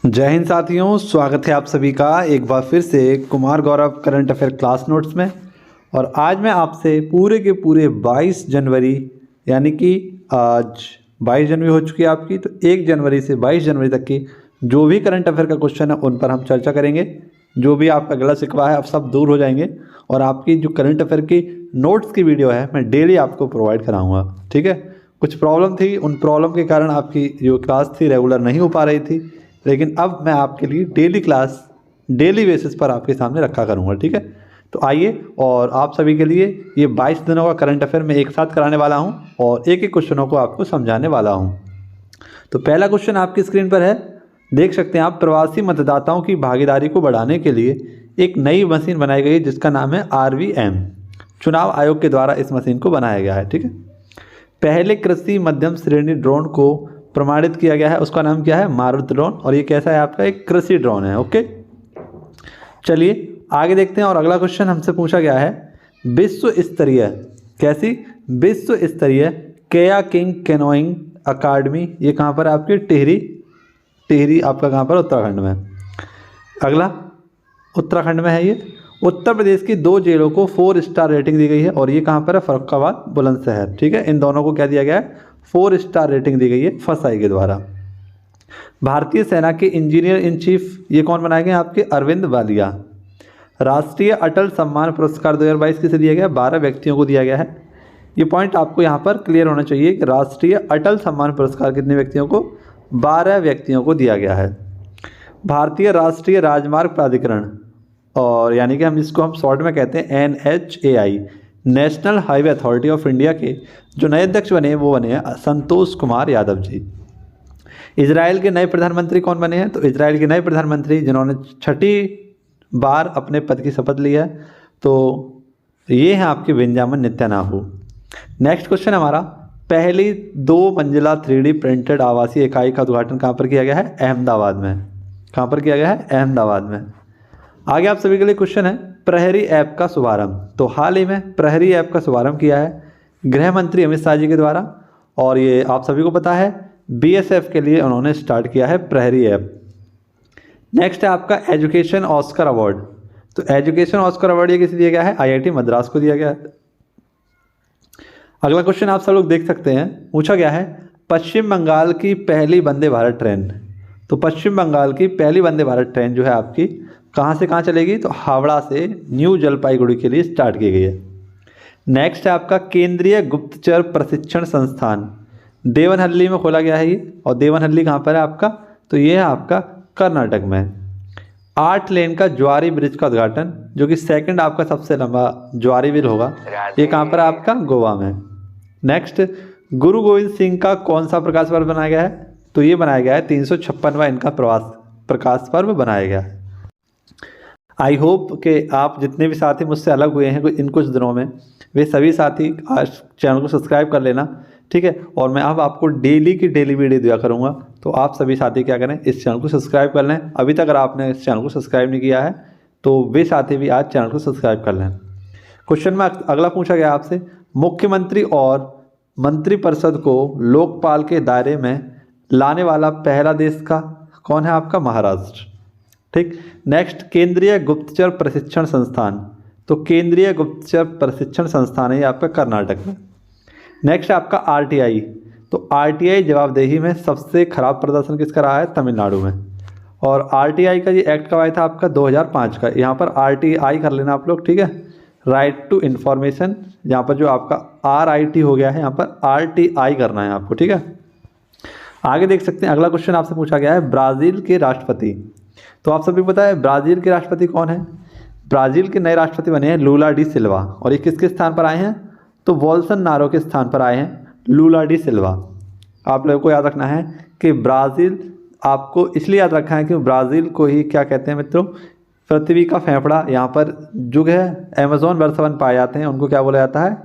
जय हिंद साथियों, स्वागत है आप सभी का एक बार फिर से Kumar Gaurav current affair class notes में। और आज मैं आपसे पूरे के पूरे 22 जनवरी यानी कि आज 22 जनवरी हो चुकी है आपकी, तो 1 जनवरी से 22 जनवरी तक की जो भी करंट अफेयर का क्वेश्चन है उन पर हम चर्चा करेंगे। जो भी आपका गला शिकवा है अब सब दूर हो जाएंगे और आपकी जो करंट अफेयर की नोट्स की वीडियो है मैं डेली आपको प्रोवाइड कराऊँगा। ठीक है, कुछ प्रॉब्लम थी, उन प्रॉब्लम के कारण आपकी जो क्लास थी रेगुलर नहीं हो पा रही थी, लेकिन अब मैं आपके लिए डेली क्लास डेली बेसिस पर आपके सामने रखा करूँगा। ठीक है, तो आइए और आप सभी के लिए ये 22 दिनों का करंट अफेयर मैं एक साथ कराने वाला हूँ और एक एक क्वेश्चनों को आपको समझाने वाला हूँ। तो पहला क्वेश्चन आपकी स्क्रीन पर है, देख सकते हैं आप। प्रवासी मतदाताओं की भागीदारी को बढ़ाने के लिए एक नई मशीन बनाई गई जिसका नाम है RVM। चुनाव आयोग के द्वारा इस मशीन को बनाया गया है। ठीक है, पहले कृषि मध्यम श्रेणी ड्रोन को प्रमाणित किया गया है, उसका नाम क्या है? मारुत ड्रोन। और ये कैसा है आपका? एक कृषि ड्रोन है। ओके, चलिए आगे देखते हैं। और अगला क्वेश्चन हमसे पूछा गया है, विश्व स्तरीय कैसी विश्व स्तरीय कयाकिंग कैनोइंग अकादमी, ये कहाँ पर है आपकी? टिहरी आपका कहाँ पर? उत्तराखंड में। अगला उत्तराखंड में है ये। उत्तर प्रदेश की 2 जेलों को 4 स्टार रेटिंग दी गई है और ये कहाँ पर है? फर्रुखाबाद, बुलंदशहर। ठीक है, इन दोनों को क्या दिया गया है? 4 स्टार रेटिंग दी गई है फसाई के द्वारा। भारतीय सेना के इंजीनियर इन चीफ ये कौन बनाए गए? आपके अरविंद वालिया। राष्ट्रीय अटल सम्मान पुरस्कार 2022 किसे दिया गया? 12 व्यक्तियों को दिया गया है। ये पॉइंट आपको यहाँ पर क्लियर होना चाहिए कि राष्ट्रीय अटल सम्मान पुरस्कार कितने व्यक्तियों को? 12 व्यक्तियों को दिया गया है। भारतीय राष्ट्रीय राजमार्ग प्राधिकरण, और यानी कि हम इसको हम शॉर्ट में कहते हैं NHAI, national highway authority of India के जो नए अध्यक्ष बने हैं वो बने हैं संतोष कुमार यादव जी। इजराइल के नए प्रधानमंत्री कौन बने हैं? तो इजराइल के नए प्रधानमंत्री जिन्होंने 6ठी बार अपने पद की शपथ ली है, तो ये हैं आपके बेंजामिन नेतन्याहू। नेक्स्ट क्वेश्चन हमारा, पहली 2 मंजिला 3D प्रिंटेड आवासीय इकाई का उद्घाटन कहाँ पर किया गया है? अहमदाबाद में। कहाँ पर किया गया है? अहमदाबाद में। आगे आप सभी के लिए क्वेश्चन है, प्रहरी ऐप का शुभारंभ। तो हाल ही में प्रहरी ऐप का शुभारंभ किया है गृह मंत्री अमित शाह जी के द्वारा, और ये आप सभी को पता है BSF के लिए उन्होंने स्टार्ट किया है प्रहरी ऐप। नेक्स्ट है आपका एजुकेशन ऑस्कर अवार्ड। तो एजुकेशन ऑस्कर अवार्ड ये किसे दिया गया है? IIT मद्रास को दिया गया है। अगला क्वेश्चन आप सब लोग देख सकते हैं, पूछा गया है पश्चिम बंगाल की पहली वंदे भारत ट्रेन। तो पश्चिम बंगाल की पहली वंदे भारत ट्रेन जो है आपकी कहाँ से कहाँ चलेगी? तो हावड़ा से न्यू जलपाईगुड़ी के लिए स्टार्ट की गई है। नेक्स्ट है आपका केंद्रीय गुप्तचर प्रशिक्षण संस्थान, देवनहल्ली में खोला गया है ये। और देवनहल्ली कहाँ पर है आपका? तो ये है आपका कर्नाटक में। 8 लेन का ज्वारी ब्रिज का उद्घाटन, जो कि सेकंड आपका सबसे लंबा ज्वारी ब्रिज होगा, ये कहाँ पर है आपका? गोवा में। नेक्स्ट, गुरु गोविंद सिंह का कौन सा प्रकाश पर्व बनाया गया है? तो ये बनाया गया है 356वां इनका प्रकाश पर्व बनाया गया है। आई होप कि आप जितने भी साथी मुझसे अलग हुए हैं इन कुछ दिनों में, वे सभी साथी आज चैनल को सब्सक्राइब कर लेना। ठीक है, और मैं अब आपको डेली की डेली वीडियो दिया करूँगा, तो आप सभी साथी क्या करें? इस चैनल को सब्सक्राइब कर लें। अभी तक अगर आपने इस चैनल को सब्सक्राइब नहीं किया है तो वे साथी भी आज चैनल को सब्सक्राइब कर लें। क्वेश्चन में अगला पूछा गया आपसे, मुख्यमंत्री और मंत्रिपरिषद को लोकपाल के दायरे में लाने वाला पहला देश का कौन है? आपका महाराष्ट्र। ठीक, नेक्स्ट केंद्रीय गुप्तचर प्रशिक्षण संस्थान। तो केंद्रीय गुप्तचर प्रशिक्षण संस्थान है ये आपका कर्नाटक में। नेक्स्ट आपका RTI। तो RTI जवाबदेही में सबसे खराब प्रदर्शन किसका रहा है? तमिलनाडु में। और RTI का ये एक्ट कब आया था? आपका 2005 का। यहाँ पर RTI कर लेना आप लोग। ठीक है, राइट टू इन्फॉर्मेशन, यहाँ पर जो आपका RIT हो गया है, यहाँ पर RTI करना है आपको। ठीक है, आगे देख सकते हैं। अगला क्वेश्चन आपसे पूछा गया है, ब्राज़ील के राष्ट्रपति। तो आप सभी पता है ब्राज़ील के राष्ट्रपति कौन है? ब्राज़ील के नए राष्ट्रपति बने हैं लूला डी सिल्वा। और ये किसके स्थान पर आए हैं? तो बोल्सोनारो के स्थान पर आए हैं लूला डी सिल्वा। आप लोगों को याद रखना है कि ब्राज़ील, आपको इसलिए याद रखना है कि ब्राज़ील को ही क्या कहते हैं मित्रों? पृथ्वी का फेफड़ा। यहाँ पर जो है अमेज़न वर्षावन पाए जाते हैं, उनको क्या बोला जाता है?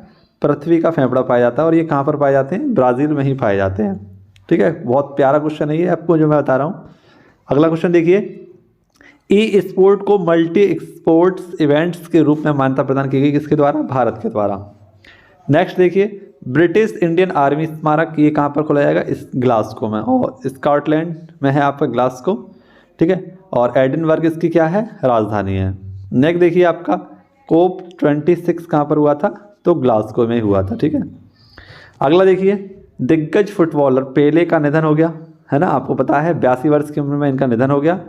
पृथ्वी का फेफड़ा पाया जाता है। और ये कहाँ पर पाए जाते हैं? ब्राज़ील में ही पाए जाते हैं। ठीक है, बहुत प्यारा क्वेश्चन है ये आपको जो मैं बता रहा हूँ। अगला क्वेश्चन देखिए, ई स्पोर्ट को मल्टी स्पोर्ट्स इवेंट्स के रूप में मान्यता प्रदान की गई किसके द्वारा? भारत के द्वारा। नेक्स्ट देखिए, ब्रिटिश इंडियन आर्मी स्मारक, ये कहाँ पर खोला जाएगा? इस ग्लासगो में, और स्कॉटलैंड में है आपका ग्लासगो। ठीक है, और एडिनबर्ग इसकी क्या है, राजधानी है। नेक्स्ट देखिए आपका कोप 26 कहाँ पर हुआ था, तो ग्लासगो में हुआ था। ठीक है, अगला देखिए दिग्गज फुटबॉलर पेले का निधन हो गया, है ना, आपको पता है 82 वर्ष की उम्र में इनका निधन हो गया।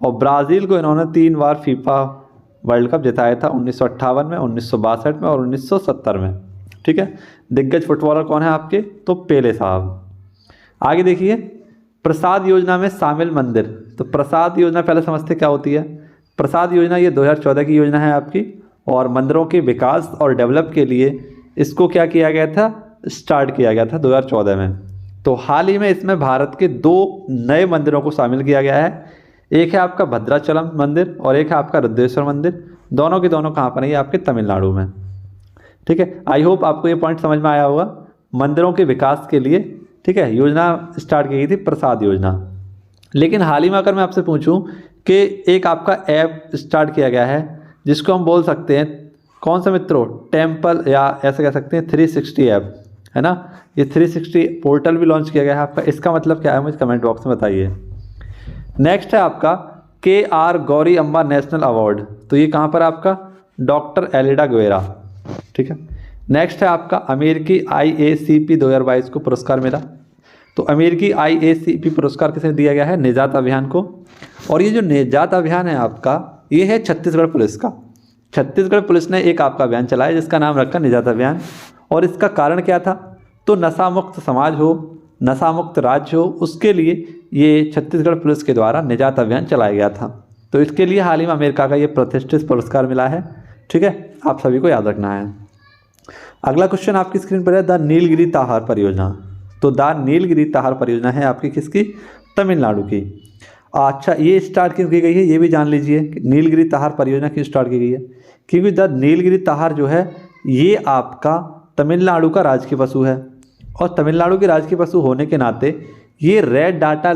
और ब्राज़ील को इन्होंने 3 बार फीफा वर्ल्ड कप जिताया था, 1958 में, 1962 में और 1970 में। ठीक है, दिग्गज फुटबॉलर कौन है आपके, तो पेले साहब। आगे देखिए प्रसाद योजना में शामिल मंदिर, तो प्रसाद योजना पहले समझते क्या होती है। प्रसाद योजना ये 2014 की योजना है आपकी, और मंदिरों के विकास और डेवलप के लिए इसको क्या किया गया था, स्टार्ट किया गया था 2014 में। तो हाल ही में इसमें भारत के 2 नए मंदिरों को शामिल किया गया है, एक है आपका भद्राचलम मंदिर और एक है आपका रुद्रेश्वर मंदिर। दोनों के दोनों कहाँ पर है, ये आपके तमिलनाडु में। ठीक है, आई होप आपको ये पॉइंट समझ में आया होगा। मंदिरों के विकास के लिए, ठीक है, योजना स्टार्ट की गई थी प्रसाद योजना। लेकिन हाल ही में अगर मैं आपसे पूछूं कि एक आपका ऐप स्टार्ट किया गया है जिसको हम बोल सकते हैं कौन सा मित्रों, टेम्पल, या ऐसे कह सकते हैं 360 ऐप, है ना, ये 360 पोर्टल भी लॉन्च किया गया है आपका। इसका मतलब क्या है, मुझे कमेंट बॉक्स में बताइए। नेक्स्ट है आपका KR Gauri Amba national award, तो ये कहाँ पर आपका, डॉक्टर एलिडा गुएरा। ठीक है, नेक्स्ट है आपका अमेरिकी IACP 2022 को पुरस्कार मिला, तो अमेरिकी IACP पुरस्कार किसे दिया गया है, निजात अभियान को। और ये जो निजात अभियान है आपका, ये है छत्तीसगढ़ पुलिस का। छत्तीसगढ़ पुलिस ने एक आपका अभियान चलाया जिसका नाम रखा निजात अभियान। और इसका कारण क्या था, तो नशा मुक्त समाज हो, नशा मुक्त राज्य हो, उसके लिए ये छत्तीसगढ़ पुलिस के द्वारा निजात अभियान चलाया गया था। तो इसके लिए हाल ही में अमेरिका का ये प्रतिष्ठित पुरस्कार मिला है। ठीक है, आप सभी को याद रखना है। अगला क्वेश्चन आपकी स्क्रीन पर है द नीलगिरी ताहार परियोजना, तो द नीलगिरी ताहार परियोजना है आपकी किसकी, तमिलनाडु की। अच्छा, ये स्टार्ट क्यों की गई है, ये भी जान लीजिए नीलगिरी ताहार परियोजना क्यों स्टार्ट की गई है। क्योंकि द नीलगिरी ताहार जो है ये आपका तमिलनाडु का राजकीय पशु है, और तमिलनाडु के राजकीय पशु होने के नाते ये रेड डाटा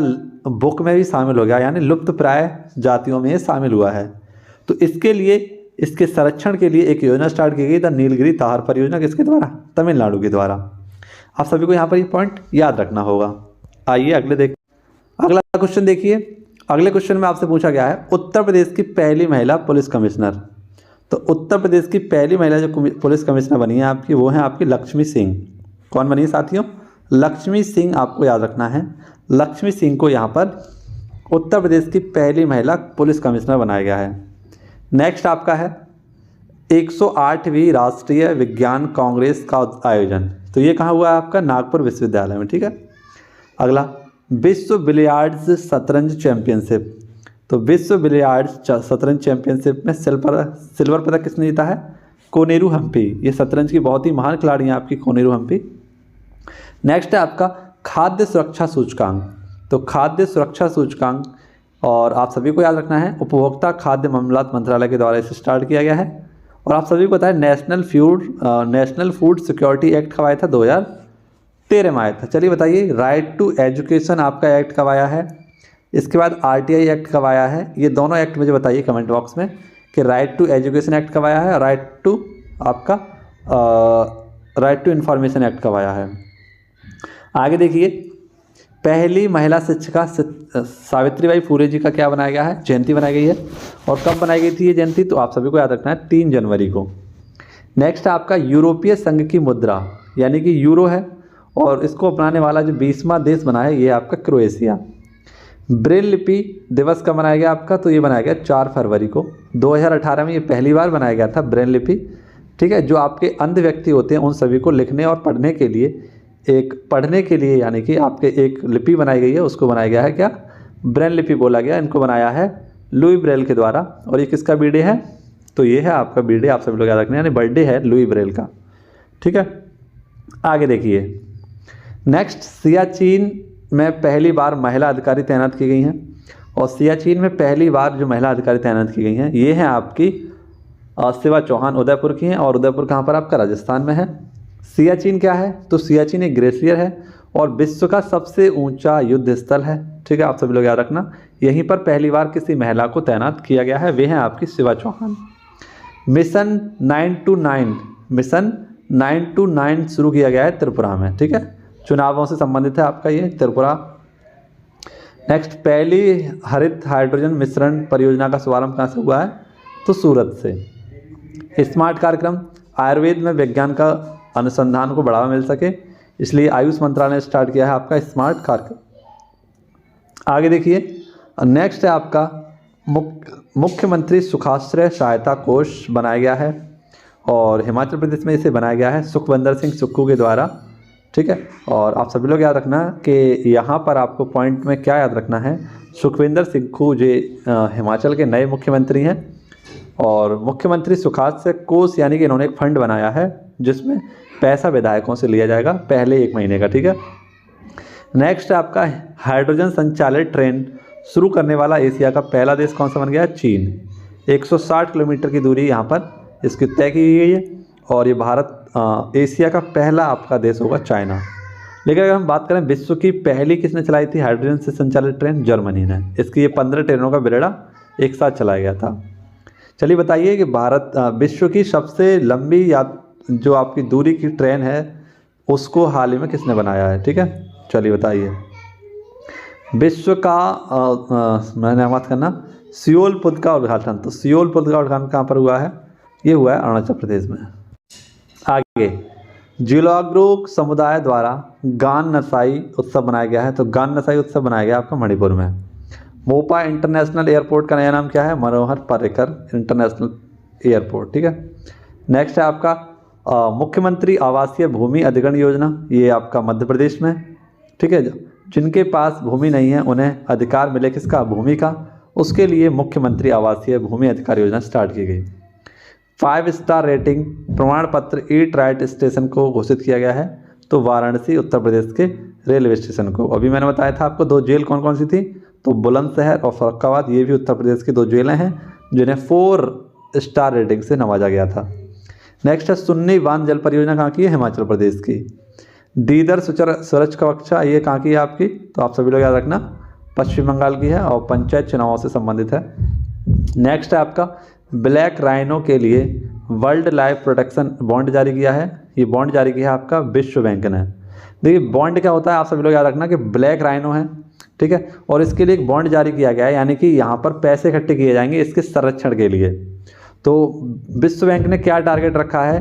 बुक में भी शामिल हो गया, यानी लुप्त प्राय जातियों में ये शामिल हुआ है। तो इसके लिए, इसके संरक्षण के लिए एक योजना स्टार्ट की गई द नीलगिरी ताहार परियोजना, किसके द्वारा, तमिलनाडु के द्वारा। आप सभी को यहाँ पर ये पॉइंट याद रखना होगा। आइए अगला क्वेश्चन देखिए। अगले क्वेश्चन में आपसे पूछा गया है उत्तर प्रदेश की पहली महिला पुलिस कमिश्नर, तो उत्तर प्रदेश की पहली महिला जो पुलिस कमिश्नर बनी है आपकी, वो है आपकी लक्ष्मी सिंह। कौन बनी है साथियों, लक्ष्मी सिंह, आपको याद रखना है। लक्ष्मी सिंह को यहाँ पर उत्तर प्रदेश की पहली महिला पुलिस कमिश्नर बनाया गया है। नेक्स्ट आपका है 108वीं राष्ट्रीय विज्ञान कांग्रेस का आयोजन, तो ये कहाँ हुआ है आपका, नागपुर विश्वविद्यालय में। ठीक है, अगला विश्व बिलियार्ड्स शतरंज चैंपियनशिप, तो विश्व बिलियार्ड्स शतरंज चैंपियनशिप में सिल्वर पदक किसने जीता है, कोनेरू हम्पी। ये शतरंज की बहुत ही महान खिलाड़ी हैं आपकी कोनेरू हम्पी। नेक्स्ट है आपका खाद्य सुरक्षा सूचकांक, तो खाद्य सुरक्षा सूचकांक, और आप सभी को याद रखना है उपभोक्ता खाद्य मामलात मंत्रालय के द्वारा इसे स्टार्ट किया गया है। और आप सभी को पता है नेशनल फूड सिक्योरिटी एक्ट कब आया था, 2013 में आया था। चलिए बताइए राइट टू एजुकेशन आपका एक्ट कब आया है, इसके बाद RTI एक्ट कब आया है, ये दोनों एक्ट मुझे बताइए कमेंट बॉक्स में कि राइट टू एजुकेशन एक्ट कब आया है, राइट टू इन्फॉर्मेशन एक्ट कब आया है। आगे देखिए पहली महिला शिक्षिका सावित्रीबाई फुले जी का क्या बनाया गया है, जयंती बनाई गई है। और कब बनाई गई थी ये जयंती, तो आप सभी को याद रखना है 3 जनवरी को। नेक्स्ट आपका यूरोपीय संघ की मुद्रा, यानी कि यूरो है, और इसको अपनाने वाला जो 20वां देश बना है ये आपका क्रोएशिया। ब्रेल लिपि दिवस कब मनाया गया आपका, तो ये बनाया गया 4 फरवरी को। 2018 में ये पहली बार बनाया गया था ब्रेल लिपि। ठीक है, जो आपके अंध व्यक्ति होते हैं उन सभी को लिखने और पढ़ने के लिए यानी कि आपके एक लिपि बनाई गई है, उसको बनाया गया है क्या, ब्रेल लिपि बोला गया। इनको बनाया है लुई ब्रेल के द्वारा। और ये किसका बर्थडे है, तो ये है आपका बर्थडे, आप सभी लोग याद रखना है, यानी बर्थडे है लुई ब्रेल का। ठीक है, आगे देखिए नेक्स्ट सियाचिन में पहली बार महिला अधिकारी तैनात की गई हैं। और सियाचिन में पहली बार जो महिला अधिकारी तैनात की गई हैं ये हैं आपकी शिवा चौहान, उदयपुर की हैं। और उदयपुर कहाँ पर आपका, राजस्थान में है। सियाचिन क्या है, तो सियाचिन एक ग्लेशियर है और विश्व का सबसे ऊंचा युद्ध स्थल है। ठीक है, आप सभी लोग याद रखना, यहीं पर पहली बार किसी महिला को तैनात किया गया है, वे हैं आपकी शिवा चौहान। मिशन 929 शुरू किया गया है त्रिपुरा में। ठीक है, चुनावों से संबंधित है आपका ये त्रिपुरा। नेक्स्ट, पहली हरित हाइड्रोजन मिश्रण परियोजना का शुभारंभ कहाँ से हुआ है? तो सूरत से। स्मार्ट कार्यक्रम, आयुर्वेद में विज्ञान का अनुसंधान को बढ़ावा मिल सके, इसलिए आयुष मंत्रालय ने स्टार्ट किया है आपका स्मार्ट कार्यक्रम। आगे देखिए, नेक्स्ट है आपका मुख्यमंत्री सुखाश्रय सहायता कोष बनाया गया है और हिमाचल प्रदेश में इसे बनाया गया है सुखविंदर सिंह सुक्खू के द्वारा। ठीक है, और आप सभी लोग याद रखना कि यहाँ पर आपको पॉइंट में क्या याद रखना है, सुखविंदर सिक्खू जो हिमाचल के नए मुख्यमंत्री हैं और मुख्यमंत्री सुखाश्रय कोष यानी कि इन्होंने एक फंड बनाया है जिसमें पैसा विधायकों से लिया जाएगा पहले 1 महीने का। ठीक है, नेक्स्ट आपका हाइड्रोजन संचालित ट्रेन शुरू करने वाला एशिया का पहला देश कौन सा बन गया? चीन। 160 किलोमीटर की दूरी यहाँ पर इसकी तय की गई है और ये भारत एशिया का पहला आपका देश होगा चाइना। लेकिन अगर हम बात करें विश्व की पहली किसने चलाई थी हाइड्रोजन से संचालित ट्रेन? जर्मनी ने। इसकी ये 15 ट्रेनों का बेड़ा एक साथ चलाया गया था। चलिए बताइए कि भारत विश्व की सबसे लंबी जो आपकी दूरी की ट्रेन है उसको हाल ही में किसने बनाया है? ठीक है, चलिए बताइए। विश्व का मैंने बात करना सियोल पुल का उद्घाटन, तो सियोल पुल का उद्घाटन कहाँ पर हुआ है? ये हुआ है अरुणाचल प्रदेश में। आगे, जिलाग्रोक समुदाय द्वारा गान नसाई उत्सव बनाया गया है, तो गान नसाई उत्सव बनाया गया आपका मणिपुर में। मोपा इंटरनेशनल एयरपोर्ट का नया नाम क्या है? Manohar Parrikar international airport. ठीक है, नेक्स्ट है आपका मुख्यमंत्री आवासीय भूमि अधिग्रहण योजना, ये आपका मध्य प्रदेश में। ठीक है, जिनके पास भूमि नहीं है उन्हें अधिकार मिले किसका? भूमि का। उसके लिए मुख्यमंत्री आवासीय भूमि अधिकार योजना स्टार्ट की गई। 5 स्टार रेटिंग प्रमाण पत्र ईट राइट स्टेशन को घोषित किया गया है, तो वाराणसी उत्तर प्रदेश के रेलवे स्टेशन को। अभी मैंने बताया था आपको 2 जेल कौन कौन सी थी, तो बुलंदशहर और फर्रुखाबाद, ये भी उत्तर प्रदेश की 2 जेलें हैं जिन्हें 4 स्टार रेटिंग से नवाजा गया था। नेक्स्ट है सुन्नी बांध जल परियोजना कहाँ की है? हिमाचल प्रदेश की। दीदर सूरज कक्षा, ये कहाँ की है आपकी? तो आप सभी लोग याद रखना पश्चिम बंगाल की है और पंचायत चुनावों से संबंधित है। नेक्स्ट है आपका ब्लैक राइनो के लिए वर्ल्ड लाइफ प्रोटेक्शन बॉन्ड जारी किया है, ये बॉन्ड जारी किया है आपका विश्व बैंक ने। देखिए बॉन्ड क्या होता है, आप सभी लोग याद रखना कि ब्लैक राइनो है, ठीक है, और इसके लिए एक बॉन्ड जारी किया गया है, यानी कि यहाँ पर पैसे इकट्ठे किए जाएंगे इसके संरक्षण के लिए। तो विश्व बैंक ने क्या टारगेट रखा है?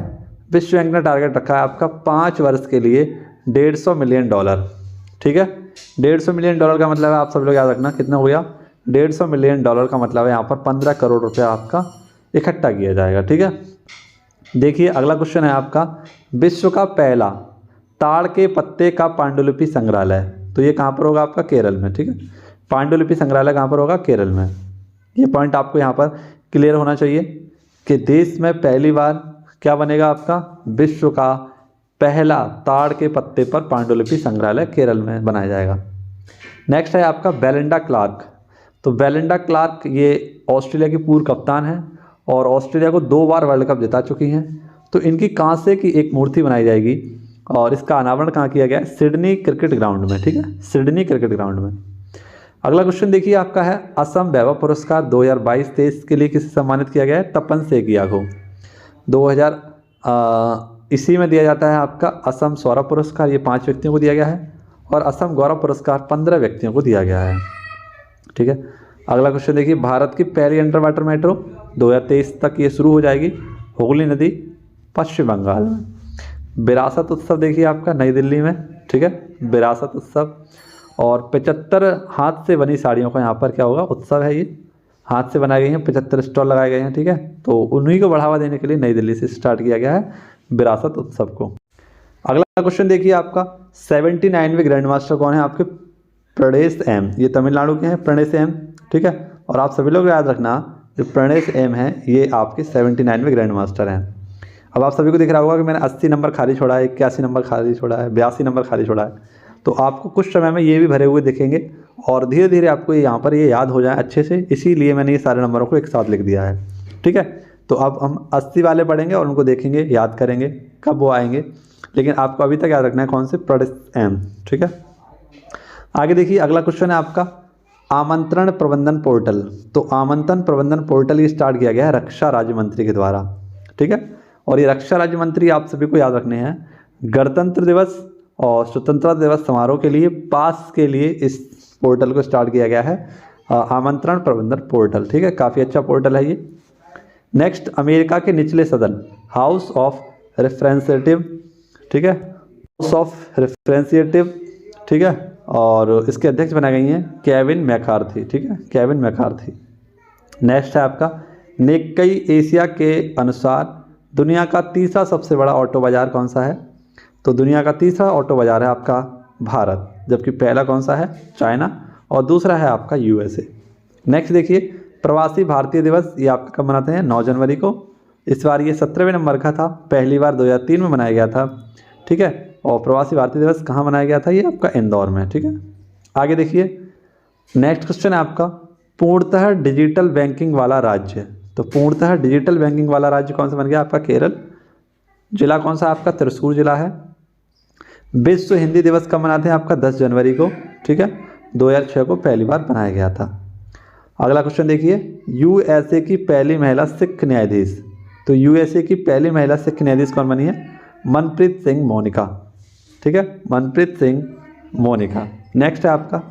विश्व बैंक ने टारगेट रखा है आपका 5 वर्ष के लिए $150 मिलियन। ठीक है, $150 मिलियन का मतलब है, आप सब लोग याद रखना कितना हो गया? $150 मिलियन का मतलब है यहाँ पर 15 करोड़ रुपया आपका इकट्ठा किया जाएगा। ठीक है, देखिए अगला क्वेश्चन है आपका विश्व का पहला ताड़ के पत्ते का पांडुलिपि संग्रहालय, तो ये कहाँ पर होगा? आपका केरल में। ठीक है, पांडुलिपि संग्रहालय कहाँ पर होगा? केरल में। ये पॉइंट आपको यहाँ पर क्लियर होना चाहिए कि देश में पहली बार क्या बनेगा आपका? विश्व का पहला ताड़ के पत्ते पर पांडुलिपि संग्रहालय केरल में बनाया जाएगा। नेक्स्ट है आपका बेलिंडा क्लार्क, तो बेलिंडा क्लार्क ये ऑस्ट्रेलिया की पूर्व कप्तान है और ऑस्ट्रेलिया को 2 बार वर्ल्ड कप जिता चुकी हैं। तो इनकी कांसे की एक मूर्ति बनाई जाएगी और इसका अनावरण कहाँ किया गया है? सिडनी क्रिकेट ग्राउंड में। ठीक है, सिडनी क्रिकेट ग्राउंड में। अगला क्वेश्चन देखिए आपका है असम वैभव पुरस्कार 2022-23 के लिए किसे सम्मानित किया गया है? तपन सेकिया को। 2000 इसी में दिया जाता है आपका असम सौरभ पुरस्कार, ये 5 व्यक्तियों को दिया गया है और असम गौरव पुरस्कार 15 व्यक्तियों को दिया गया है। ठीक है, अगला क्वेश्चन देखिए भारत की पहली अंडर वाटर मेट्रो 2023 तक ये शुरू हो जाएगी, हुगली नदी पश्चिम बंगाल में। विरासत उत्सव देखिए आपका नई दिल्ली में। ठीक है, विरासत उत्सव और 75 हाथ से बनी साड़ियों का यहाँ पर क्या होगा? उत्सव है, ये हाथ से बनाई गई हैं, 75 स्टॉल लगाए गए हैं। ठीक है, तो उन्हीं को बढ़ावा देने के लिए नई दिल्ली से स्टार्ट किया गया है विरासत उत्सव को। अगला क्वेश्चन देखिए आपका 79वें ग्रैंड मास्टर कौन है? आपके प्रणेश एम, ये तमिलनाडु के हैं प्रणेश एम। ठीक है, और आप सभी लोग याद रखना जो प्रणेश एम है ये आपके 79वें ग्रैंड मास्टर हैं। अब आप सभी को दिख रहा होगा कि मैंने 80 नंबर खाली छोड़ा है, 81 नंबर खाली छोड़ा है, 82 नंबर खाली छोड़ा है, तो आपको कुछ समय में ये भी भरे हुए दिखेंगे और धीरे धीरे आपको यहाँ पर ये याद हो जाए अच्छे से, इसीलिए मैंने ये सारे नंबरों को एक साथ लिख दिया है। ठीक है, तो अब हम 80 वाले पढ़ेंगे और उनको देखेंगे, याद करेंगे कब वो आएंगे, लेकिन आपको अभी तक याद रखना है कौन से? प्रणेश एम। ठीक है, आगे देखिए अगला क्वेश्चन है आपका आमंत्रण प्रबंधन पोर्टल, तो आमंत्रण प्रबंधन पोर्टल ये स्टार्ट किया गया है रक्षा राज्य मंत्री के द्वारा। ठीक है, और ये रक्षा राज्य मंत्री आप सभी को याद रखने हैं गणतंत्र दिवस और स्वतंत्रता दिवस समारोह के लिए पास के लिए इस पोर्टल को स्टार्ट किया गया है, आमंत्रण प्रबंधन पोर्टल। ठीक है, काफ़ी अच्छा पोर्टल है ये। नेक्स्ट, अमेरिका के निचले सदन हाउस ऑफ रिप्रेजेंटेटिव, ठीक है, हाउस ऑफ रिप्रेजेंटेटिव, ठीक है, और इसके अध्यक्ष बनाए गई हैं केविन मैकार्थी। ठीक है, केविन मैकार्थी। नेक्स्ट है आपका, निक्केई एशिया के अनुसार दुनिया का तीसरा सबसे बड़ा ऑटो बाज़ार कौन सा है? तो दुनिया का तीसरा ऑटो बाज़ार है आपका भारत, जबकि पहला कौन सा है? चाइना, और दूसरा है आपका यूएसए। नेक्स्ट देखिए, प्रवासी भारतीय दिवस ये आपका कब मनाते हैं? 9 जनवरी को। इस बार ये 17वें नंबर का था, पहली बार 2003 में मनाया गया था। ठीक है, और प्रवासी भारतीय दिवस कहाँ मनाया गया था? ये आपका इंदौर में। ठीक है, आगे देखिए, नेक्स्ट क्वेश्चन है आपका, पूर्णतः डिजिटल बैंकिंग वाला राज्य। तो पूर्णतः डिजिटल बैंकिंग वाला राज्य कौन सा बन गया? आपका केरल। जिला कौन सा? आपका त्रिशूर जिला है। विश्व हिंदी दिवस कब मनाते हैं? आपका 10 जनवरी को। ठीक है, 2006 को पहली बार बनाया गया था। अगला क्वेश्चन देखिए, यूएसए की पहली महिला सिख न्यायाधीश। तो यूएसए की पहली महिला सिख न्यायाधीश कौन बनी है? मनप्रीत सिंह मोनिका। ठीक है, मनप्रीत सिंह मोनिका। नेक्स्ट है आपका,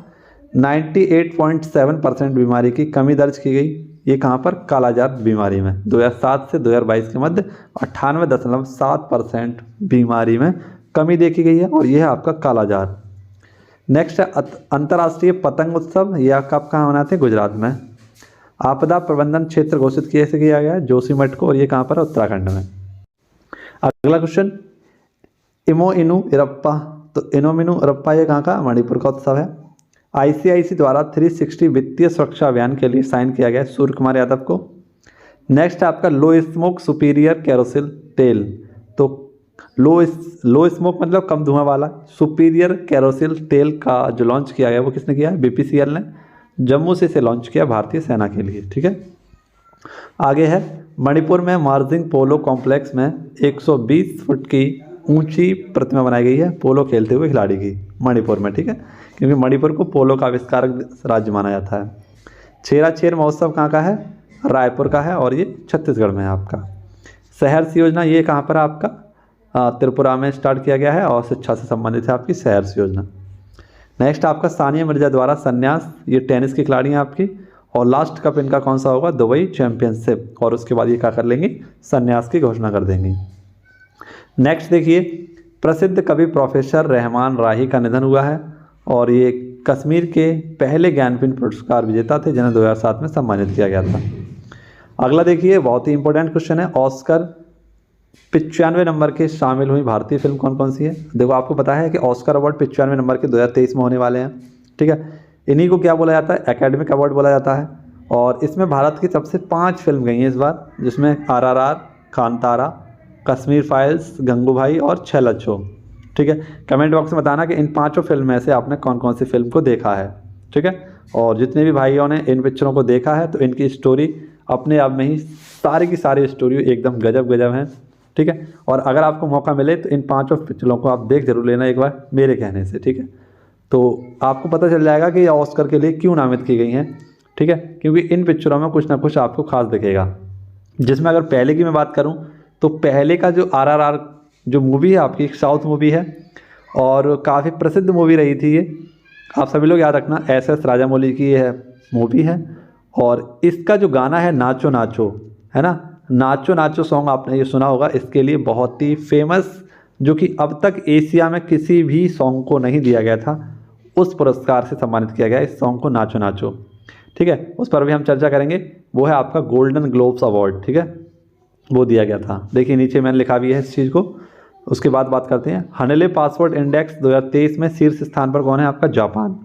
98.7% बीमारी की कमी दर्ज की गई। ये कहाँ पर? कालाजार बीमारी में। 2007 से 2022 के मध्य 98.7% बीमारी में कमी देखी गई है, और यह है आपका कालाजार। नेक्स्ट है अंतर्राष्ट्रीय पतंग उत्सव। यह कब कहाँ मनाते हैं? गुजरात में। आपदा प्रबंधन क्षेत्र घोषित कैसे किया गया है? जोशीमठ को, और ये कहाँ पर है? उत्तराखंड में। अगला क्वेश्चन, इमोइनु इरप्पा। तो इनोमिनु इरप्पा ये कहाँ का? मणिपुर का उत्सव है। आईसीआईसी द्वारा 360 वित्तीय सुरक्षा अभियान के लिए साइन किया गया है सूर्य कुमार यादव को। नेक्स्ट है आपका, लो स्मोक सुपीरियर कैरोसिल तेल। तो लो स्मोक मतलब कम धुआं वाला, सुपीरियर कैरोसिल तेल का जो लॉन्च किया गया वो किसने किया है? बीपीसीएल ने। जम्मू से इसे लॉन्च किया भारतीय सेना के लिए। ठीक है, आगे है, मणिपुर में मार्जिंग पोलो कॉम्प्लेक्स में 120 फुट की ऊंची प्रतिमा बनाई गई है पोलो खेलते हुए खिलाड़ी की, मणिपुर में। ठीक है, क्योंकि मणिपुर को पोलो का आविष्कारक राज्य माना जाता है। छेरा छेर महोत्सव कहाँ का है? रायपुर का है, और ये छत्तीसगढ़ में है आपका। सहर्ष योजना ये कहाँ पर है आपका? त्रिपुरा में स्टार्ट किया गया है, और शिक्षा से संबंधित है आपकी सहर्ष योजना। नेक्स्ट आपका, सानिया मिर्जा द्वारा संन्यास। ये टेनिस की खिलाड़ी हैं आपकी, और लास्ट कप इनका कौन सा होगा? दुबई चैंपियनशिप, और उसके बाद ये क्या कर लेंगी? संन्यास की घोषणा कर देंगी। नेक्स्ट देखिए, प्रसिद्ध कवि प्रोफेसर रहमान राही का निधन हुआ है, और ये कश्मीर के पहले ज्ञानपीठ पुरस्कार विजेता थे, जिन्हें 2007 में सम्मानित किया गया था। अगला देखिए, बहुत ही इंपॉर्टेंट क्वेश्चन है, ऑस्कर 95 नंबर के शामिल हुई भारतीय फिल्म कौन कौन सी है? देखो, आपको पता है कि ऑस्कर अवार्ड 95 नंबर के 2023 में होने वाले हैं। ठीक है, इन्हीं को क्या बोला जाता है? एकेडमिक अवार्ड बोला जाता है, और इसमें भारत की सबसे 5 फिल्म गई हैं इस बार, जिसमें RRR, कांतारा, कश्मीर फाइल्स, गंगूभाई और छैल अच्छो। ठीक है, कमेंट बॉक्स में बताना कि इन 5 फिल्म में से आपने कौन कौन सी फिल्म को देखा है। ठीक है, और जितने भी भाइयों ने इन पिक्चरों को देखा है तो इनकी स्टोरी अपने आप में ही सारी की सारी स्टोरी एकदम गजब गजब है। ठीक है, और अगर आपको मौका मिले तो इन 5 पिक्चरों को आप देख जरूर लेना एक बार मेरे कहने से। ठीक है, तो आपको पता चल जाएगा कि ये ऑस्कर के लिए क्यों नामित की गई हैं। ठीक है, क्योंकि इन पिक्चरों में कुछ ना कुछ आपको खास दिखेगा। जिसमें अगर पहले की मैं बात करूं तो पहले का जो RRR जो मूवी है आपकी, एक साउथ मूवी है, और काफ़ी प्रसिद्ध मूवी रही थी ये। आप सभी लोग याद रखना, SS राजामौली की यह मूवी है, और इसका जो गाना है नाचो नाचो, है ना, नाचो नाचो सॉन्ग आपने ये सुना होगा। इसके लिए बहुत ही फेमस, जो कि अब तक एशिया में किसी भी सॉन्ग को नहीं दिया गया था, उस पुरस्कार से सम्मानित किया गया इस सॉन्ग को, नाचो नाचो। ठीक है, उस पर भी हम चर्चा करेंगे। वो है आपका गोल्डन ग्लोब्स अवार्ड। ठीक है, वो दिया गया था। देखिए नीचे मैंने लिखा भी है इस चीज़ को। उसके बाद बात करते हैं, हनले पासपोर्ट इंडेक्स 2023 में शीर्ष स्थान पर कौन है? आपका जापान।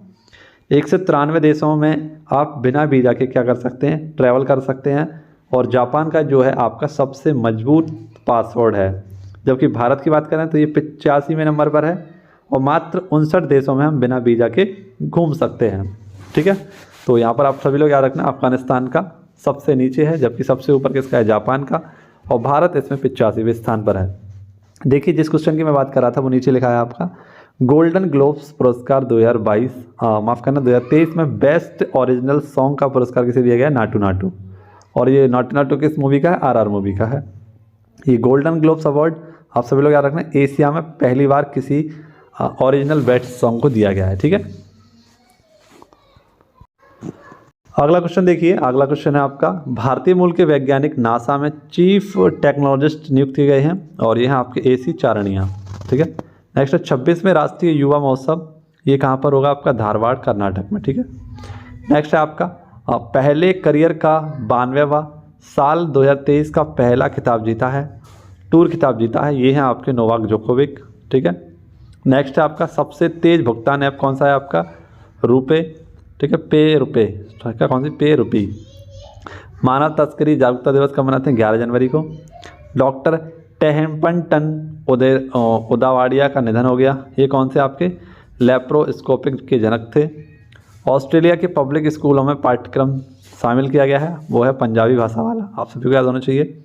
193 देशों में आप बिना वीज़ा के क्या कर सकते हैं? ट्रैवल कर सकते हैं, और जापान का जो है आपका सबसे मजबूत पासवर्ड है। जबकि भारत की बात करें तो ये 85वें नंबर पर है, और मात्र 59 देशों में हम बिना वीज़ा के घूम सकते हैं। ठीक है, तो यहाँ पर आप सभी लोग याद रखना, अफगानिस्तान का सबसे नीचे है, जबकि सबसे ऊपर किसका है? जापान का, और भारत इसमें 85वें स्थान पर है। देखिए, जिस क्वेश्चन की मैं बात कर रहा था वो नीचे लिखा है आपका, गोल्डन ग्लोब्स पुरस्कार 2022 माफ़ करना 2023 में बेस्ट ओरिजिनल सॉन्ग का पुरस्कार किसे दिया गया? नाटू नाटू। और ये नाटू नाटू किस मूवी का है? RR मूवी का है। ये गोल्डन ग्लोब्स अवार्ड आप सभी लोग याद रखना, एशिया में पहली बार किसी ओरिजिनल बेस्ट सॉन्ग को दिया गया है। ठीक है, अगला क्वेश्चन देखिए, अगला क्वेश्चन है आपका, भारतीय मूल के वैज्ञानिक नासा में चीफ टेक्नोलॉजिस्ट नियुक्त किए गए हैं और ये हैं आपके AC चारणिया। ठीक है। नेक्स्ट है 26वें राष्ट्रीय युवा महोत्सव, ये कहाँ पर होगा आपका, धारवाड़ कर्नाटक में। ठीक है। नेक्स्ट है आपका पहले करियर का 92वां, साल 2023 का पहला खिताब जीता है, टूर खिताब जीता है, ये है आपके नोवाक जोकोविक। ठीक है। नेक्स्ट है आपका सबसे तेज भुगतान ऐप कौन सा है आपका, रुपे। ठीक है, पे रुपे, ठीक है, कौन सी, पे रुपी। मानव तस्करी जागरूकता दिवस कब मनाते हैं, 11 जनवरी को। डॉक्टर टेहम्पटन उदावाड़िया का निधन हो गया, ये कौन से आपके लेप्रोस्कोपिक के जनक थे। ऑस्ट्रेलिया के पब्लिक स्कूलों में पाठ्यक्रम शामिल किया गया है, वो है पंजाबी भाषा वाला, आप सभी को याद होना चाहिए।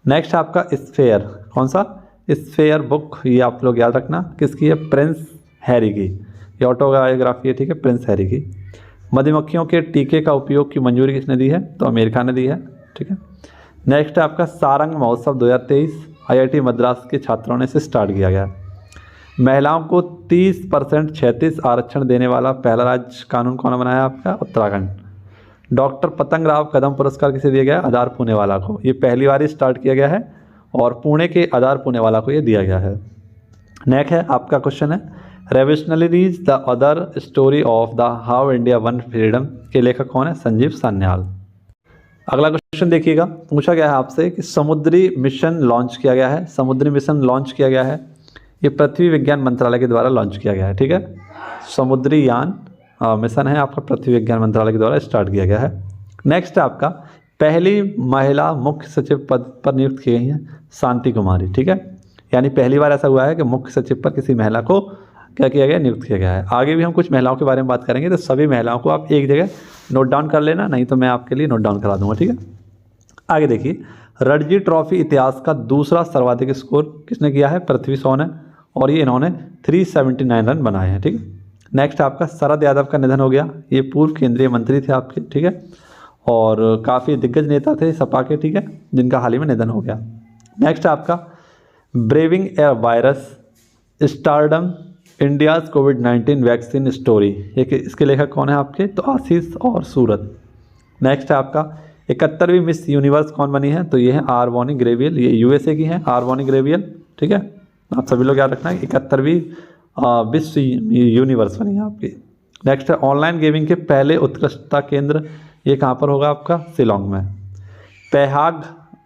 नेक्स्ट आपका स्फेयर, कौन सा, स्फेयर बुक, ये आप लोग याद रखना, किसकी है, प्रिंस हैरी की, ये ऑटोबायोग्राफी है। ठीक है, प्रिंस हैरी की। मधुमक्खियों के टीके का उपयोग की मंजूरी किसने दी है, तो अमेरिका ने दी है। ठीक है। नेक्स्ट है आपका सारंग महोत्सव 2023, IIT मद्रास के छात्रों ने इसे स्टार्ट किया गया। महिलाओं को 30% 36 आरक्षण देने वाला पहला राज्य कानून कौन बनाया आपका, उत्तराखंड। डॉक्टर पतंग राव कदम पुरस्कार किसे दिया गया, आधार पुणेवाला को, ये पहली बार ही स्टार्ट किया गया है और पुणे के आधार पुणेवाला को ये दिया गया है। नेक्स्ट है आपका क्वेश्चन है, revolutionaries the other story of the how India one freedom के लेखक कौन है, संजीव सान्याल। अगला क्वेश्चन देखिएगा, पूछा गया है आपसे कि समुद्री मिशन लॉन्च किया गया है, समुद्री मिशन लॉन्च किया गया है, ये पृथ्वी विज्ञान मंत्रालय के द्वारा लॉन्च किया गया है। ठीक है, समुद्री यान मिशन है आपका, पृथ्वी विज्ञान मंत्रालय के द्वारा स्टार्ट किया गया है। नेक्स्ट आपका पहली महिला मुख्य सचिव पद पर नियुक्त की गई हैं, शांति कुमारी। ठीक है, यानी पहली बार ऐसा हुआ है कि मुख्य सचिव पर किसी महिला को क्या किया गया, नियुक्त किया गया है। आगे भी हम कुछ महिलाओं के बारे में बात करेंगे, तो सभी महिलाओं को आप एक जगह नोट डाउन कर लेना, नहीं तो मैं आपके लिए नोट डाउन करा दूंगा। ठीक है, आगे देखिए, रणजी ट्रॉफी इतिहास का दूसरा सर्वाधिक स्कोर किसने किया है, पृथ्वी शॉ ने, और ये इन्होंने 379 रन बनाए हैं। ठीक है। नेक्स्ट आपका शरद यादव का निधन हो गया, ये पूर्व केंद्रीय मंत्री थे आपके। ठीक है, और काफ़ी दिग्गज नेता थे सपा के। ठीक है, जिनका हाल ही में निधन हो गया। नेक्स्ट आपका ब्रेविंग ए वायरस स्टारडम इंडियाज़ कोविड-19 वैक्सीन स्टोरी, ये इसके लेखक कौन है आपके, तो आशीष और सूरत। नेक्स्ट है आपका 71वीं मिस यूनिवर्स कौन बनी है, तो ये है आरवोनी ग्रेवियल, ये USA की है आरवोनी ग्रेवियल। ठीक है, आप सभी लोग याद रखना, 71वीं विश्व यूनिवर्स बनी है आपकी। नेक्स्ट है ऑनलाइन गेमिंग के पहले उत्कृष्टता केंद्र, ये कहाँ पर होगा आपका, शिलोंग में। पैहाग,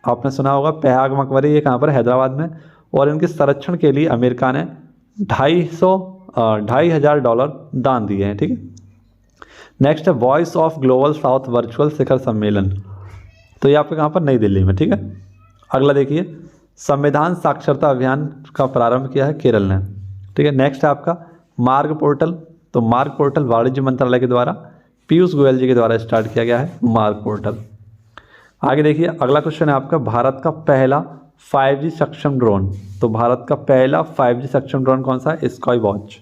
आपने सुना होगा पैहाग मकबरे, ये कहाँ पर, हैदराबाद में, और इनके संरक्षण के लिए अमेरिका ने $2,500 दान दिए हैं। ठीक है। नेक्स्ट है voice of global south virtual शिखर सम्मेलन, तो ये आपके कहाँ पर, नई दिल्ली में। ठीक है। अगला देखिए, संविधान साक्षरता अभियान का प्रारंभ किया है केरल ने। ठीक है। नेक्स्ट है आपका मार्ग पोर्टल, तो मार्ग पोर्टल वाणिज्य मंत्रालय के द्वारा पीयूष गोयल जी के द्वारा स्टार्ट किया गया है मार्ग पोर्टल। आगे देखिए, अगला क्वेश्चन है आपका भारत का पहला 5G सक्षम ड्रोन, तो भारत का पहला 5G सक्षम ड्रोन कौन सा है, स्काई वॉच।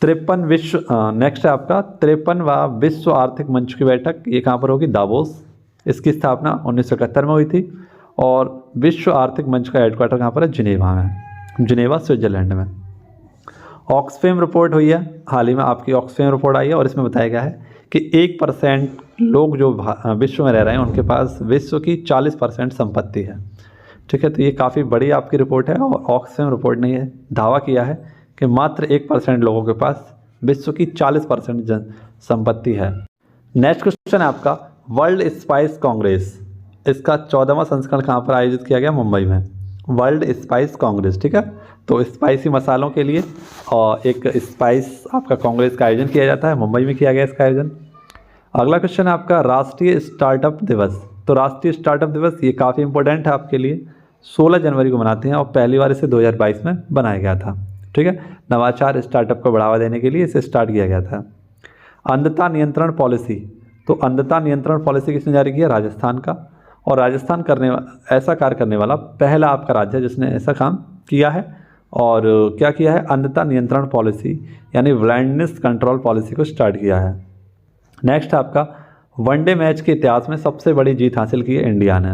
53 विश्व नेक्स्ट है आपका 53वां विश्व आर्थिक मंच की बैठक, ये कहाँ पर होगी, दावोस। इसकी स्थापना 1971 में हुई थी और विश्व आर्थिक मंच का हेडक्वार्टर कहाँ पर है, जिनेवा में, जिनेवा स्विट्जरलैंड में। ऑक्सफेम रिपोर्ट हुई है हाल ही में आपकी, ऑक्सफेम रिपोर्ट आई है और इसमें बताया गया है कि 1% लोग जो विश्व में रह रहे हैं उनके पास विश्व की 40% संपत्ति है। ठीक है, तो ये काफ़ी बड़ी आपकी रिपोर्ट है और ऑक्सफेम रिपोर्ट ने यह दावा किया है कि मात्र 1% लोगों के पास विश्व की 40% संपत्ति है। नेक्स्ट क्वेश्चन है आपका वर्ल्ड स्पाइस कांग्रेस, इसका 14वां संस्करण कहाँ पर आयोजित किया गया, मुंबई में, वर्ल्ड स्पाइस कांग्रेस। ठीक है, तो स्पाइसी मसालों के लिए और एक स्पाइस आपका कांग्रेस का आयोजन किया जाता है, मुंबई में किया गया इसका आयोजन। अगला क्वेश्चन है आपका राष्ट्रीय स्टार्टअप दिवस, तो राष्ट्रीय स्टार्टअप दिवस ये काफ़ी इंपॉर्टेंट है आपके लिए, 16 जनवरी को मनाते हैं और पहली बार इसे 2022 में बनाया गया था। ठीक है, नवाचार स्टार्टअप को बढ़ावा देने के लिए इसे स्टार्ट किया गया था। अंधता नियंत्रण पॉलिसी, तो अंधता नियंत्रण पॉलिसी किसने जारी किया, राजस्थान का, और राजस्थान ऐसा कार्य करने वाला पहला आपका राज्य है जिसने ऐसा काम किया है। और क्या किया है, अंधता नियंत्रण पॉलिसी यानी ब्लाइंडनेस कंट्रोल पॉलिसी को स्टार्ट किया है। नेक्स्ट आपका वनडे मैच के इतिहास में सबसे बड़ी जीत हासिल की है इंडिया ने।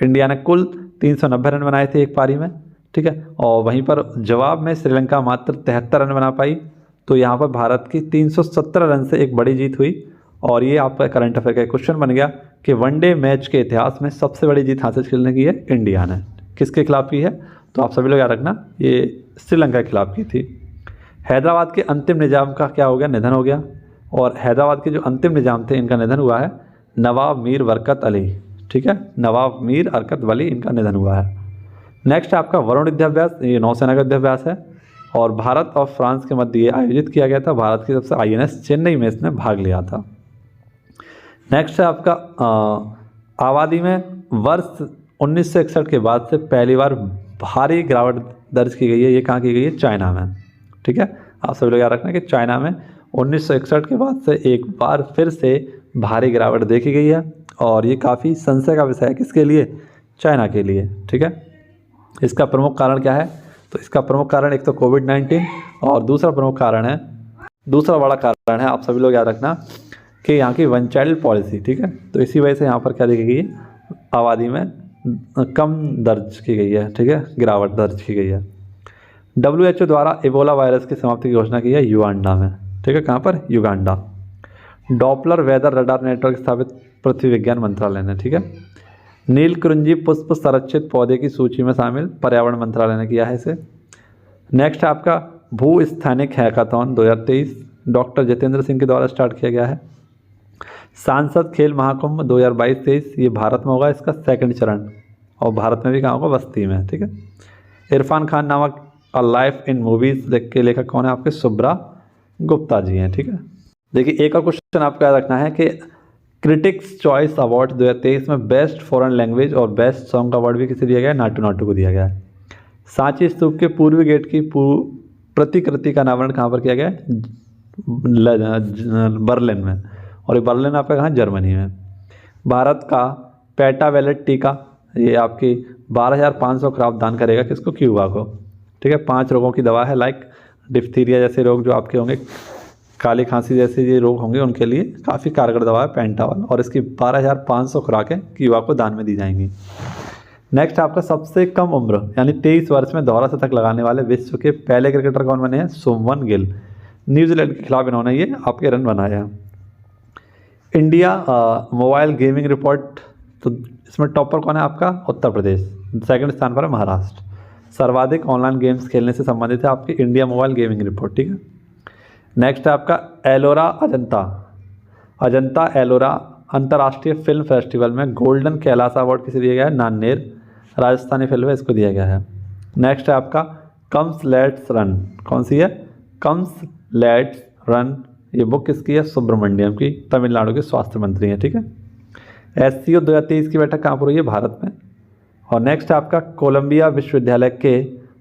इंडिया ने कुल 390 रन बनाए थे एक पारी में। ठीक है, और वहीं पर जवाब में श्रीलंका मात्र 73 रन बना पाई, तो यहाँ पर भारत की 317 रन से एक बड़ी जीत हुई और ये आपका करंट अफेयर का क्वेश्चन बन गया कि वनडे मैच के इतिहास में सबसे बड़ी जीत हासिल करने की है इंडिया ने। किसके खिलाफ की है? तो आप सभी लोग याद रखना, ये श्रीलंका के खिलाफ की थी। हैदराबाद के अंतिम निज़ाम का क्या हो गया? निधन हो गया। और हैदराबाद के जो अंतिम निज़ाम थे इनका निधन हुआ है नवाब मीर बरकत अली। ठीक है, नवाब मीर बरकत अली इनका निधन हुआ है। नेक्स्ट है आपका वरुण युद्धाभ्यास, ये नौसेना का युद्धाभ्यास है और भारत और फ्रांस के मध्य ये आयोजित किया गया था। भारत की सबसे INS चेन्नई में इसने भाग लिया था। नेक्स्ट है आपका आबादी में वर्ष 1961 के बाद से पहली बार भारी गिरावट दर्ज की गई है। ये कहाँ की गई है? चाइना में। ठीक है, आप सभी लोग याद रखना कि चाइना में 1961 के बाद से एक बार फिर से भारी गिरावट देखी गई है और ये काफ़ी संशय का विषय है। किसके लिए? चाइना के लिए। ठीक है, इसका प्रमुख कारण क्या है? तो इसका प्रमुख कारण एक तो कोविड-19 और दूसरा प्रमुख कारण है, दूसरा बड़ा कारण है, आप सभी लोग याद रखना कि यहाँ की वन चाइल्ड पॉलिसी। ठीक है, तो इसी वजह से यहाँ पर क्या देखी गई है? आबादी में कम दर्ज की गई है। ठीक है, गिरावट दर्ज की गई है। WHO द्वारा इबोला वायरस की समाप्ति की घोषणा की है युगांडा में। ठीक है, कहाँ पर? Uganda. Doppler weather radar network स्थापित पृथ्वी विज्ञान मंत्रालय ने। ठीक है, नीलकुंजी पुष्प संरक्षित पौधे की सूची में शामिल पर्यावरण मंत्रालय ने किया है इसे। नेक्स्ट है आपका भू स्थानिक हैकाथॉन 2023 डॉक्टर जितेंद्र सिंह के द्वारा स्टार्ट किया गया है। सांसद खेल महाकुंभ 2022-23 ये भारत में होगा, इसका सेकंड चरण, और भारत में भी कहाँ होगा? बस्ती में। ठीक है, इरफान खान नामक अ लाइफ इन मूवीज के लेखक कौन है? आपके शुभ्रा गुप्ता जी हैं। ठीक है, देखिए एक और क्वेश्चन आपको याद रखना है कि क्रिटिक्स चॉइस अवार्ड 2023 में बेस्ट फॉरेन लैंग्वेज और बेस्ट सॉन्ग का अवार्ड भी किसे दिया गया है? नाटू नाटू को दिया गया है। सांची स्तूप के पूर्वी गेट की प्रतिकृति का अनावरण कहाँ पर किया गया है? बर्लिन में, और ये बर्लिन आपका कहाँ? जर्मनी में। भारत का पेटावेलेट टीका ये आपकी 12,500 खुराक दान करेगा किसको? क्यूबा को। ठीक है, 5 रोगों की दवा है, लाइक डिप्थीरिया जैसे रोग जो आपके होंगे, काली खांसी जैसे ये रोग होंगे, उनके लिए काफ़ी कारगर दवा है पेंटावल, और इसकी 12,500 खुराकें क्यूबा को दान में दी जाएंगी। नेक्स्ट आपका सबसे कम उम्र यानी 23 वर्ष में दोहरा शतक लगाने वाले विश्व के पहले क्रिकेटर कौन बने हैं? शुभमन गिल। न्यूजीलैंड के खिलाफ इन्होंने ये आपके रन बनाया। इंडिया मोबाइल गेमिंग रिपोर्ट, तो इसमें टॉपर कौन है आपका? उत्तर प्रदेश। सेकंड स्थान पर है महाराष्ट्र। सर्वाधिक ऑनलाइन गेम्स खेलने से संबंधित है आपकी इंडिया मोबाइल गेमिंग रिपोर्ट। ठीक है, नेक्स्ट है आपका एलोरा अजंता एलोरा अंतर्राष्ट्रीय फिल्म फेस्टिवल में गोल्डन कैलाश अवार्ड किसे दिया गया है? नान्नेर राजस्थानी फिल्म है, इसको दिया गया है। नेक्स्ट है आपका कम्स लेट्स रन, कौन सी है? कम्स लेट्स रन, ये बुक किसकी है? सुब्रमण्यम की, तमिलनाडु के स्वास्थ्य मंत्री हैं। ठीक है, SCO 2023 की बैठक कहाँ पर हुई है? भारत में। और नेक्स्ट है आपका कोलंबिया विश्वविद्यालय के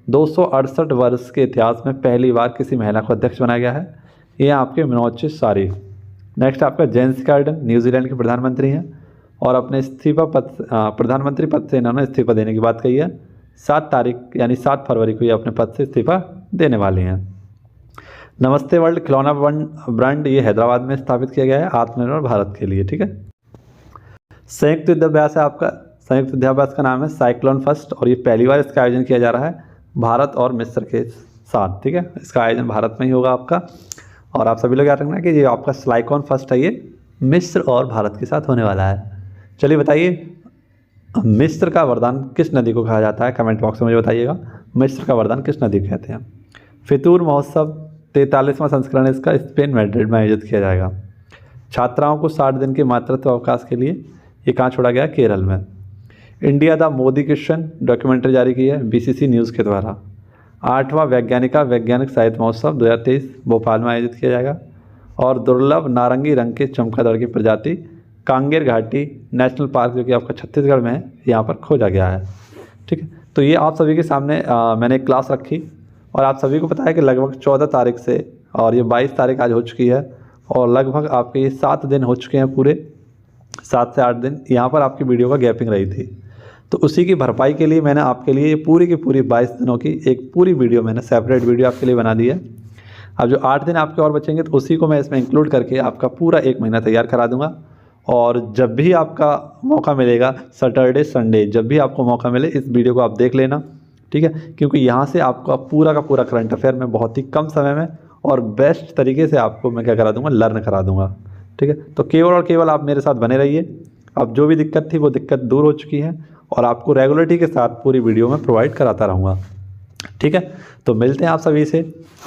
268 वर्ष के इतिहास में पहली बार किसी महिला को अध्यक्ष बनाया गया है, ये आपके मनोज सारी। नेक्स्ट आपका जेम्स कार्डन न्यूजीलैंड के प्रधानमंत्री हैं और अपने प्रधानमंत्री पद से इन्होंने इस्तीफा देने की बात कही है। 7 तारीख यानी 7 फरवरी को ये अपने पद से इस्तीफा देने वाले हैं। नमस्ते वर्ल्ड खिलौना ब्रांड ये हैदराबाद में स्थापित किया गया है आत्मनिर्भर भारत के लिए। ठीक है, संयुक्त युद्धाभ्यास है आपका, संयुक्त युद्धाभ्यास का नाम है साइक्लोन फर्स्ट और ये पहली बार इसका आयोजन किया जा रहा है भारत और मिस्र के साथ। ठीक है, इसका आयोजन भारत में ही होगा आपका, और आप सभी लोग याद रखना कि ये आपका साइक्लोन फर्स्ट है, ये मिस्र और भारत के साथ होने वाला है। चलिए बताइए, मिस्र का वरदान किस नदी को कहा जाता है? कमेंट बॉक्स में मुझे बताइएगा, मिस्र का वरदान किस नदी को कहते हैं? फितूर महोत्सव 43वां संस्करण इसका स्पेन मैड्रिड में आयोजित किया जाएगा। छात्राओं को 60 दिन के मातृत्व अवकाश के लिए ये कहाँ छोड़ा गया? केरल में। India the Modi question documentary जारी की है BCC न्यूज़ के द्वारा। 8वां वैज्ञानिक साहित्य महोत्सव 2023 भोपाल में आयोजित किया जाएगा। और दुर्लभ नारंगी रंग के चमगादड़ की प्रजाति कांगेर घाटी नेशनल पार्क जो कि आपका छत्तीसगढ़ में है, यहाँ पर खोजा गया है। ठीक है, तो ये आप सभी के सामने मैंने एक क्लास रखी और आप सभी को पता है कि लगभग 14 तारीख से, और ये 22 तारीख आज हो चुकी है, और लगभग आपके ये 7 दिन हो चुके हैं, पूरे 7 से 8 दिन यहाँ पर आपकी वीडियो का गैपिंग रही थी। तो उसी की भरपाई के लिए मैंने आपके लिए पूरी की पूरी 22 दिनों की एक पूरी वीडियो मैंने सेपरेट वीडियो आपके लिए बना दी है। अब जो 8 दिन आपके और बचेंगे तो उसी को मैं इसमें इंक्लूड करके आपका पूरा 1 महीना तैयार करा दूंगा। और जब भी आपका मौका मिलेगा, सैटरडे संडे जब भी आपको मौका मिले, इस वीडियो को आप देख लेना। ठीक है, क्योंकि यहाँ से आपका पूरा का पूरा करंट अफेयर में बहुत ही कम समय में और बेस्ट तरीके से आपको मैं क्या करा दूंगा, लर्न करा दूंगा। ठीक है। तो केवल और केवल आप मेरे साथ बने रहिए। अब जो भी दिक्कत थी वो दिक्कत दूर हो चुकी है और आपको रेगुलरिटी के साथ पूरी वीडियो में प्रोवाइड कराता रहूँगा, ठीक है। तो मिलते हैं आप सभी से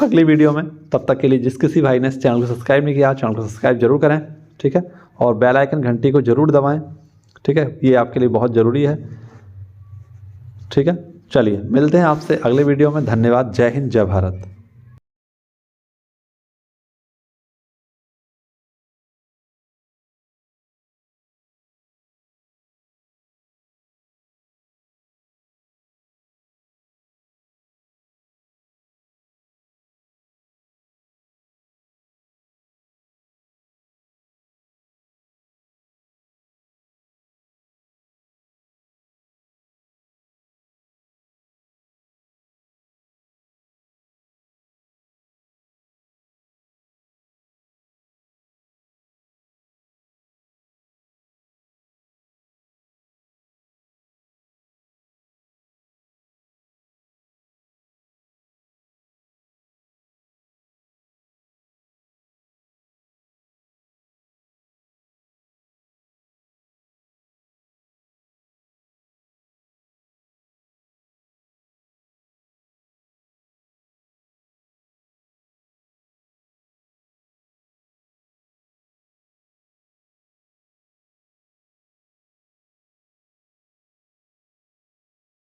अगली वीडियो में। तब तक के लिए जिस किसी भाई ने इस चैनल को सब्सक्राइब नहीं किया, चैनल को सब्सक्राइब जरूर करें, ठीक है। और बेल आइकन घंटी को जरूर दबाएं, ठीक है, ये आपके लिए बहुत ज़रूरी है, ठीक है। चलिए मिलते हैं आपसे अगले वीडियो में। धन्यवाद। जय हिंद, जय भारत।